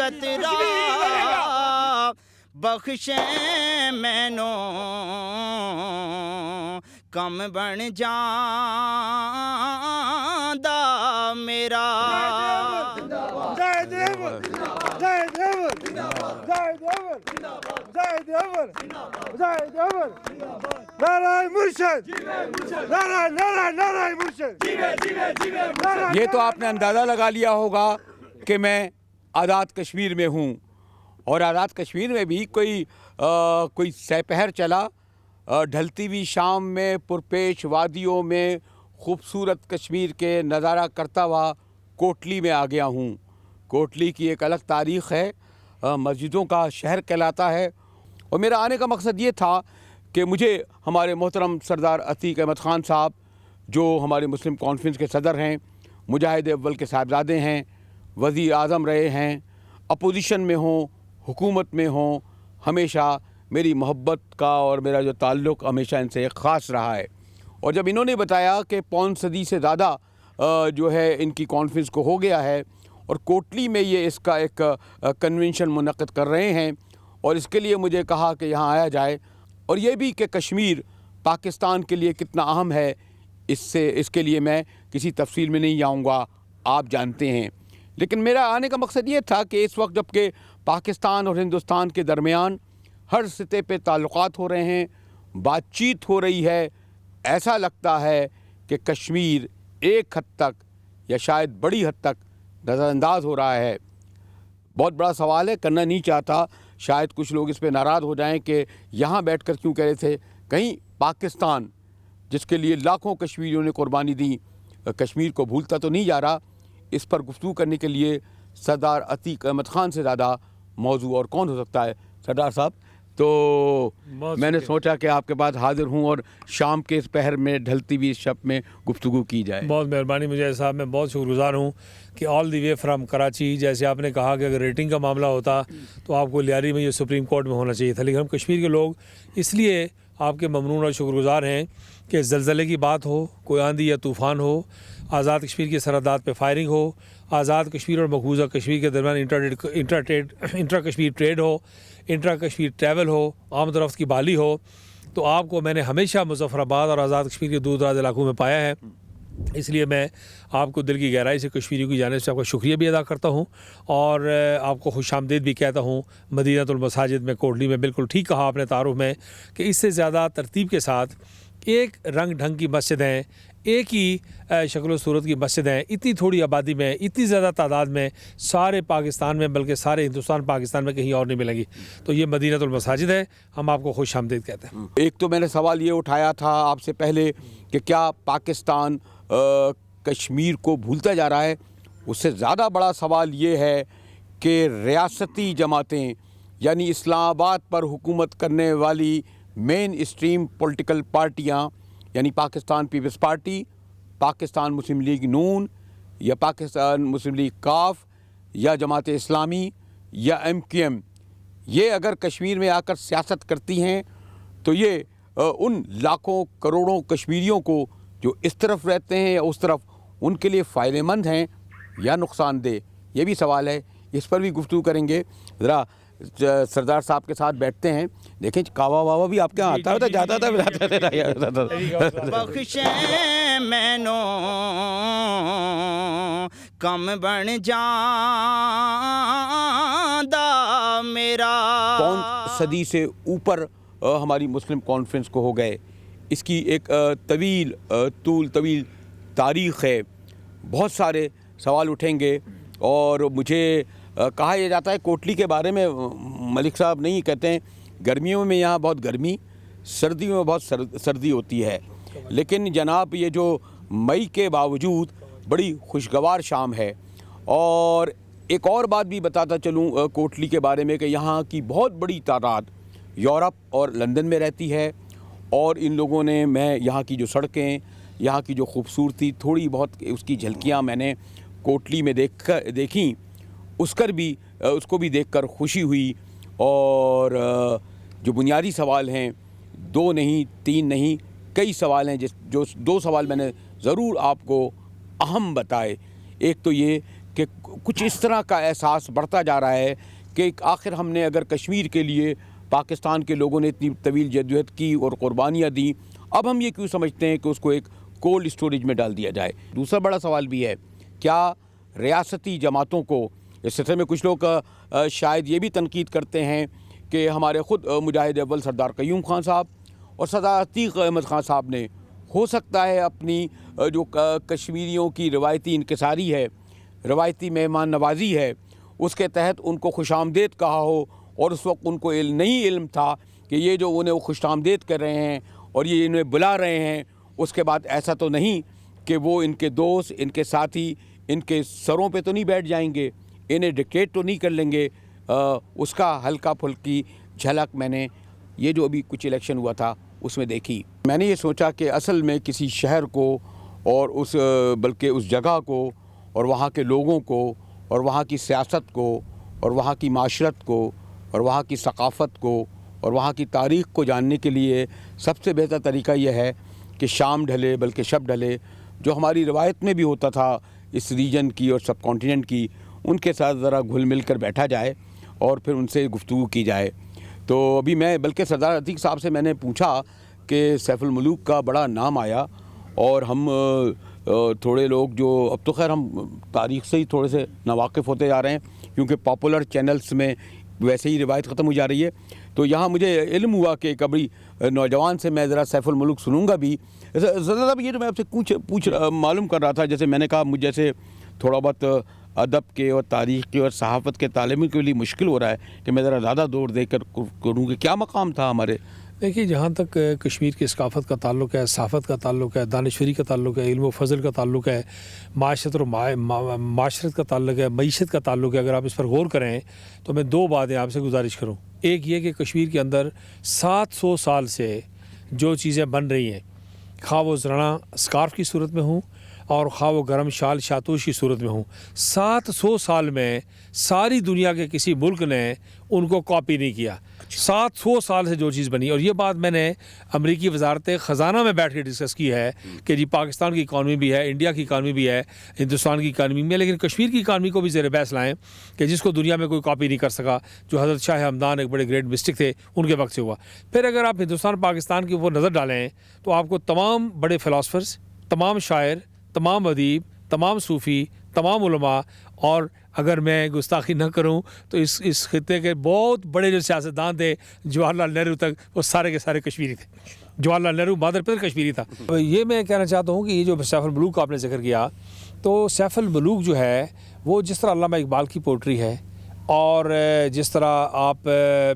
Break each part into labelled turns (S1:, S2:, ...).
S1: خطرہ بخشے مینوں کم بن جاندا میرا
S2: یہ تو آپ نے اندازہ لگا لیا ہوگا کہ میں آزاد کشمیر میں ہوں، اور آزاد کشمیر میں بھی کوئی سہ پہر چلا، ڈھلتی ہوئی شام میں پرپیش وادیوں میں خوبصورت کشمیر کے نظارہ کرتا ہوا کوٹلی میں آ گیا ہوں۔ کوٹلی کی ایک الگ تاریخ ہے، مسجدوں کا شہر کہلاتا ہے، اور میرا آنے کا مقصد یہ تھا کہ مجھے ہمارے محترم سردار عتیق احمد خان صاحب، جو ہمارے مسلم کانفرنس کے صدر ہیں، مجاہد اول کے صاحبزادے ہیں، وزیر اعظم رہے ہیں، اپوزیشن میں ہوں، حکومت میں ہوں، ہمیشہ میری محبت کا اور میرا جو تعلق ہمیشہ ان سے ایک خاص رہا ہے۔ اور جب انہوں نے بتایا کہ پون صدی سے زیادہ جو ہے ان کی کانفرنس کو ہو گیا ہے اور کوٹلی میں یہ اس کا ایک کنونشن منعقد کر رہے ہیں، اور اس کے لیے مجھے کہا کہ یہاں آیا جائے، اور یہ بھی کہ کشمیر پاکستان کے لیے کتنا اہم ہے، اس کے لیے میں کسی تفصیل میں نہیں جاؤں گا، آپ جانتے ہیں۔ لیکن میرا آنے کا مقصد یہ تھا کہ اس وقت جب کہ پاکستان اور ہندوستان کے درمیان ہر سطح پہ تعلقات ہو رہے ہیں، بات چیت ہو رہی ہے، ایسا لگتا ہے کہ کشمیر ایک حد تک یا شاید بڑی حد تک نظر انداز ہو رہا ہے۔ بہت بڑا سوال ہے، کرنا نہیں چاہتا، شاید کچھ لوگ اس پہ ناراض ہو جائیں کہ یہاں بیٹھ کر کیوں کہہ رہے تھے، کہیں پاکستان جس کے لیے لاکھوں کشمیریوں نے قربانی دی کشمیر کو بھولتا تو نہیں جا رہا۔ اس پر گفتگو کرنے کے لیے سردار عتیق احمد خان سے زیادہ موضوع اور کون ہو سکتا ہے؟ سردار صاحب، تو میں نے سوچا کہ آپ کے پاس حاضر ہوں اور شام کے اس پہر میں ڈھلتی ہوئی شب میں گفتگو کی جائے۔
S3: بہت مہربانی مجاہد صاحب، میں بہت شکر گزار ہوں کہ آل دی وے فرام کراچی، جیسے آپ نے کہا کہ اگر ریٹنگ کا معاملہ ہوتا تو آپ کو لیاری میں، یہ سپریم کورٹ میں ہونا چاہیے تھا، لیکن ہم کشمیر کے لوگ اس لیے آپ کے ممنون اور شکر گزار ہیں کہ زلزلے کی بات ہو، کوئی آندھی یا طوفان ہو، آزاد کشمیر کی سرحدات پہ فائرنگ ہو، آزاد کشمیر اور مقبوضہ کشمیر کے درمیان انٹرا کشمیر ٹریڈ ہو، انٹرا کشمیر ٹریول ہو، آمد و رفت کی بحالی ہو، تو آپ کو میں نے ہمیشہ مظفر آباد اور آزاد کشمیر کے دور دراز علاقوں میں پایا ہے۔ اس لیے میں آپ کو دل کی گہرائی سے کشمیریوں کی جانب سے آپ کا شکریہ بھی ادا کرتا ہوں، اور آپ کو خوش آمدید بھی کہتا ہوں مدینہ المساجد میں، کوٹلی میں۔ بالکل ٹھیک کہا آپ نے تعارف میں کہ اس سے زیادہ ترتیب کے ساتھ ایک رنگ ڈھنگ کی مسجد ہیں، ایک ہی شکل و صورت کی مسجد ہیں، اتنی تھوڑی آبادی میں، اتنی زیادہ تعداد میں، سارے پاکستان میں، بلکہ سارے ہندوستان پاکستان میں کہیں اور نہیں ملیں گی۔ تو یہ مدینہ المساجد ہے، ہم آپ کو خوش آمدید کہتے ہیں۔
S2: ایک تو میں نے سوال یہ اٹھایا تھا آپ سے پہلے کہ کیا پاکستان کشمیر کو بھولتا جا رہا ہے؟ اس سے زیادہ بڑا سوال یہ ہے کہ ریاستی جماعتیں، یعنی اسلام آباد پر حکومت کرنے والی مین اسٹریم پولیٹیکل پارٹیاں، یعنی پاکستان پیپلز پارٹی، پاکستان مسلم لیگ نون، یا پاکستان مسلم لیگ کاف، یا جماعت اسلامی، یا MQM، یہ اگر کشمیر میں آ کر سیاست کرتی ہیں تو یہ ان لاکھوں کروڑوں کشمیریوں کو جو اس طرف رہتے ہیں یا اس طرف، ان کے لیے فائدہ مند ہیں یا نقصان دہ؟ یہ بھی سوال ہے، اس پر بھی گفتگو کریں گے۔ ذرا سردار صاحب کے ساتھ بیٹھتے ہیں، دیکھیں کعوہ واوا بھی آپ کے یہاں آتا ہوتا، جاتا تھا۔
S1: بخشے مینوں کم بن جاندا میرا۔
S2: پون صدی سے اوپر ہماری مسلم کانفرنس کو ہو گئے، اس کی ایک طویل تاریخ ہے، بہت سارے سوال اٹھیں گے، اور مجھے کہا یہ جاتا ہے کوٹلی کے بارے میں، ملک صاحب نہیں کہتے ہیں، گرمیوں میں یہاں بہت گرمی، سردیوں میں بہت سردی ہوتی ہے، لیکن جناب یہ جو مئی کے باوجود بڑی خوشگوار شام ہے۔ اور ایک اور بات بھی بتاتا چلوں کوٹلی کے بارے میں کہ یہاں کی بہت بڑی تعداد یورپ اور لندن میں رہتی ہے، اور ان لوگوں نے، میں یہاں کی جو سڑکیں، یہاں کی جو خوبصورتی، تھوڑی بہت اس کی جھلکیاں میں نے کوٹلی میں دیکھیں، اس کو بھی دیکھ کر خوشی ہوئی۔ اور جو بنیادی سوال ہیں، 2 نہیں 3 نہیں، کئی سوال ہیں، جو 2 سوال میں نے ضرور آپ کو اہم بتائے۔ ایک تو یہ کہ کچھ اس طرح کا احساس بڑھتا جا رہا ہے کہ آخر ہم نے اگر کشمیر کے لیے پاکستان کے لوگوں نے اتنی طویل جدوجہد کی اور قربانیاں دیں، اب ہم یہ کیوں سمجھتے ہیں کہ اس کو ایک کولڈ اسٹوریج میں ڈال دیا جائے؟ دوسرا بڑا سوال بھی ہے، کیا ریاستی جماعتوں کو اس سلسلے میں کچھ لوگ شاید یہ بھی تنقید کرتے ہیں کہ ہمارے خود مجاہد اول سردار قیوم خان صاحب اور سردار عتیق احمد خان صاحب نے ہو سکتا ہے اپنی جو کشمیریوں کی روایتی انکساری ہے، روایتی مہمان نوازی ہے، اس کے تحت ان کو خوش آمدید کہا ہو، اور اس وقت ان کو نہیں علم تھا کہ یہ جو انہیں خوش آمدید کر رہے ہیں اور یہ انہیں بلا رہے ہیں، اس کے بعد ایسا تو نہیں کہ وہ ان کے دوست، ان کے ساتھی ان کے سروں پہ تو نہیں بیٹھ جائیں گے، انہیں ڈکٹیٹ تو نہیں کر لیں گے۔ اس کا ہلکا پھلکی جھلک میں نے یہ جو ابھی کچھ الیکشن ہوا تھا اس میں دیکھی۔ میں نے یہ سوچا کہ اصل میں کسی شہر کو اور بلکہ اس جگہ کو اور وہاں کے لوگوں کو اور وہاں کی سیاست کو اور وہاں کی معاشرت کو اور وہاں کی ثقافت کو اور وہاں کی تاریخ کو جاننے کے لیے سب سے بہتر طریقہ یہ ہے کہ شام ڈھلے بلکہ شب ڈھلے، جو ہماری روایت میں بھی ہوتا تھا اس ریجن کی اور سب کانٹیننٹ کی، ان کے ساتھ ذرا گھل مل کر بیٹھا جائے اور پھر ان سے گفتگو کی جائے۔ تو ابھی میں بلکہ سردار عتیق صاحب سے میں نے پوچھا کہ سیف الملوک کا بڑا نام آیا، اور ہم تھوڑے لوگ جو اب تو خیر ہم تاریخ سے ہی تھوڑے سے ناواقف ہوتے جا رہے ہیں کیونکہ پاپولر چینلز میں ویسے ہی روایت ختم ہو جا رہی ہے، تو یہاں مجھے علم ہوا کہ کبھی نوجوان سے میں ذرا سیف الملوک سنوں گا بھی۔ زیادہ یہ جو میں آپ سے معلوم کر رہا تھا، جیسے میں نے کہا مجھ جیسے تھوڑا بہت ادب کے اور تاریخ کے اور صحافت کے طالب کے لیے مشکل ہو رہا ہے کہ میں ذرا زیادہ دور دے کر کروں کہ کیا مقام تھا ہمارے۔
S3: دیکھیے، جہاں تک کشمیر کی ثقافت کا تعلق ہے، صحافت کا تعلق ہے، دانشوری کا تعلق ہے، علم و فضل کا تعلق ہے، معاشرت اور معاشرت کا تعلق ہے، معیشت کا تعلق ہے، اگر آپ اس پر غور کریں تو میں دو باتیں آپ سے گزارش کروں۔ ایک یہ کہ کشمیر کے اندر 700 سال سے جو چیزیں بن رہی ہیں، خواہ وہ زرعہ اسکارف کی صورت میں ہوں اور خواہ وہ گرم شال شاتوش کی صورت میں ہوں، 700 سال میں ساری دنیا کے کسی ملک نے ان کو کاپی نہیں کیا۔ 700 سال سے جو چیز بنی، اور یہ بات میں نے امریکی وزارت خزانہ میں بیٹھ کے ڈسکس کی ہے کہ جی پاکستان کی اکانومی بھی ہے، انڈیا کی اکانومی بھی ہے، ہندوستان کی اکانومی بھی ہے، لیکن کشمیر کی اکانومی کو بھی زیر بحث لائیں کہ جس کو دنیا میں کوئی کاپی نہیں کر سکا، جو حضرت شاہ ہمدان ایک بڑے گریٹ مسٹک تھے ان کے وقت سے ہوا۔ پھر اگر آپ ہندوستان پاکستان کی وہ نظر ڈالیں تو آپ کو تمام بڑے فلاسفرز، تمام شاعر، تمام ادیب، تمام صوفی، تمام علماء، اور اگر میں گستاخی نہ کروں تو اس خطے کے بہت بڑے جو سیاستدان تھے جواہر لال نہرو تک، وہ سارے کے سارے کشمیری تھے۔ جواہر لال نہرو مادر پدر کشمیری تھا۔ یہ میں کہنا چاہتا ہوں کہ یہ جو سیف الملوک کا آپ نے ذکر کیا، تو سیف الملوک جو ہے وہ جس طرح علامہ اقبال کی پوئٹری ہے، اور جس طرح آپ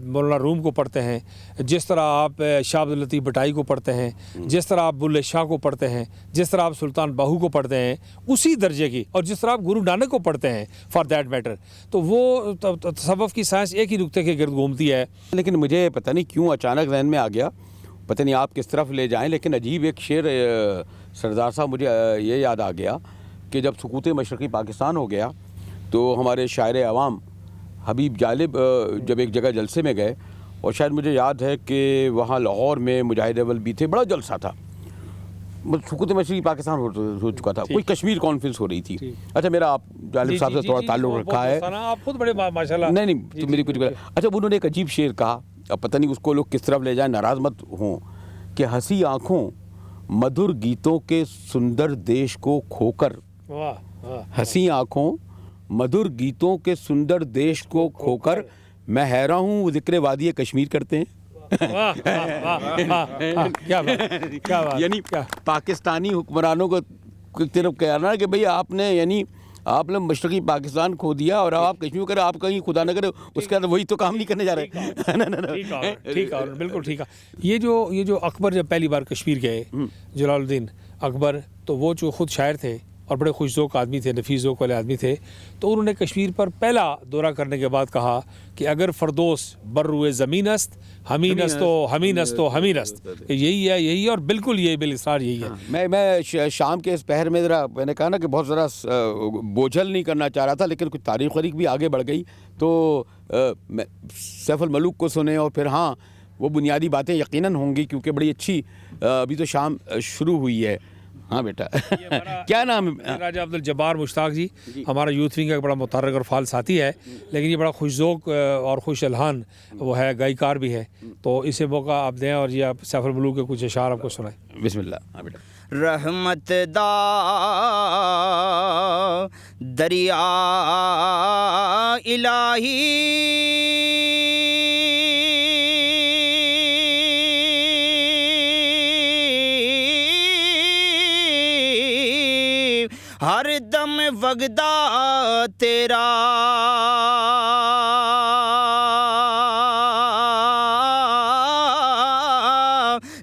S3: مولانا روم کو پڑھتے ہیں، جس طرح آپ شاہ عبد اللطیف بٹائی کو پڑھتے ہیں، جس طرح آپ بلے شاہ کو پڑھتے ہیں، جس طرح آپ سلطان باہو کو پڑھتے ہیں، اسی درجے کی، اور جس طرح آپ گرو نانک کو پڑھتے ہیں فار دیٹ میٹر، تو وہ تصوف کی سائنس ایک ہی نقطے کے گرد گھومتی ہے۔
S2: لیکن مجھے پتہ نہیں کیوں اچانک ذہن میں آ گیا، پتہ نہیں آپ کس طرف لے جائیں، لیکن عجیب ایک شعر سردار صاحب مجھے یہ یاد آ گیا کہ جب سقوط مشرقی پاکستان ہو گیا تو ہمارے شاعر عوام حبیب جالب جب ایک جگہ جلسے میں گئے، اور شاید مجھے یاد ہے کہ وہاں لاہور میں مجاہد اول بھی تھے، بڑا جلسہ تھا، سقوط مشرقی پاکستان ہو چکا تھا، کوئی کشمیر کانفرنس ہو رہی تھی۔ اچھا، میرا آپ جالب صاحب سے تھوڑا تعلق رکھا ہے،
S3: آپ خود بڑے ماشاءاللہ۔
S2: نہیں تو میری کچھ اچھا، انہوں نے ایک عجیب شعر کہا، اب پتہ نہیں اس کو لوگ کس طرف لے جائیں، ناراض مت ہوں، کہ ہنسی آنکھوں مدھر گیتوں کے سندر دیش کو کھو کر، ہنسی آنکھوں مدھر گیتوں کے سندر دیش کو کھو کر میں حیران ہوں وہ ذکر وادی کشمیر کرتے ہیں۔ یعنی پاکستانی حکمرانوں کو طرف کہنا کہ بھئی آپ نے، یعنی آپ نے مشرقی پاکستان کھو دیا اور اب آپ کشمیر کرے، آپ کہیں خدا نہ کرے اس کے بعد وہی تو کام نہیں کرنے جا رہے۔
S3: ٹھیک ہے، بالکل ٹھیک ہے۔ یہ جو اکبر جب پہلی بار کشمیر گئے، جلال الدین اکبر، تو وہ جو خود شاعر تھے اور بڑے خوش ذوق آدمی تھے، نفیس ذوق والے آدمی تھے، تو انہوں نے کشمیر پر پہلا دورہ کرنے کے بعد کہا کہ اگر فردوس بر روئے زمین است ہمین است و ہمین است و ہمین است، یہی ہے، اور بالکل یہی بالاسرار یہی ہے۔
S2: میں شام کے اس پہر میں ذرا میں نے کہا نا کہ بہت ذرا بوجھل نہیں کرنا چاہ رہا تھا، لیکن کچھ تاریخ بھی آگے بڑھ گئی، تو سیف الملوک کو سنیں، اور پھر ہاں وہ بنیادی باتیں یقیناً ہوں گی کیونکہ بڑی اچھی ابھی تو شام شروع ہوئی ہے، ہاں بیٹا
S3: ہمارا-
S2: کیا نام ہے؟
S3: راجہ عبد الجبار مشتاق جی ہمارا یوتھ ونگ کا ایک بڑا متحرک اور فعال ساتھی ہے، لیکن یہ بڑا خوش ذوق اور خوش الحان وہ ہے، گائیکار بھی ہے، تو اسے موقع آپ دیں اور یہ آپ سیف الملوک کے کچھ اشعار آپ کو سنائیں۔
S2: بسم اللہ۔ ہاں بیٹا۔
S1: رحمت دا دریا الہی ہر دم وگدا تیرا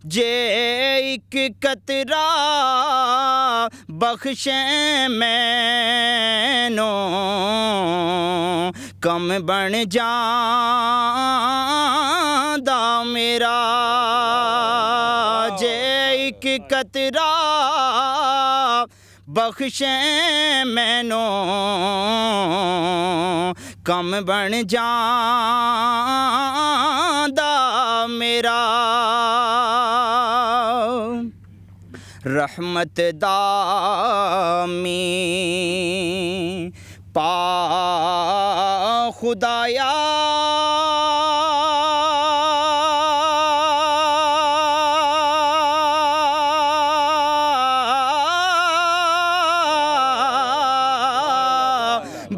S1: جے ایک قطرہ بخشیں مینوں کم بن جاندا میرا جے ایک قطرہ بخشیں مینوں کم بن جاندا میرا رحمت دامی پا خدایا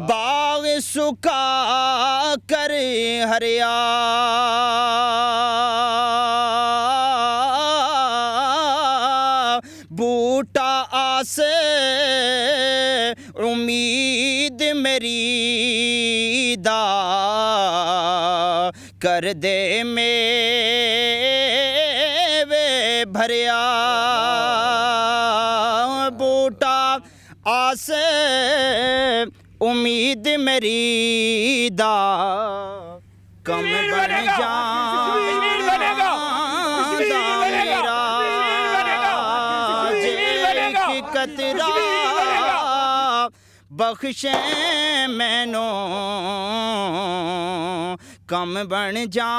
S1: باغ سکا کر ہریا بوٹا آسے امید میری دا کر دے میوے بھریا بوٹا آسے امید میری دا کم بن جاندا میرا ایک قطرہ بخشیں مینوں کم بن جاندا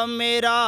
S1: میرا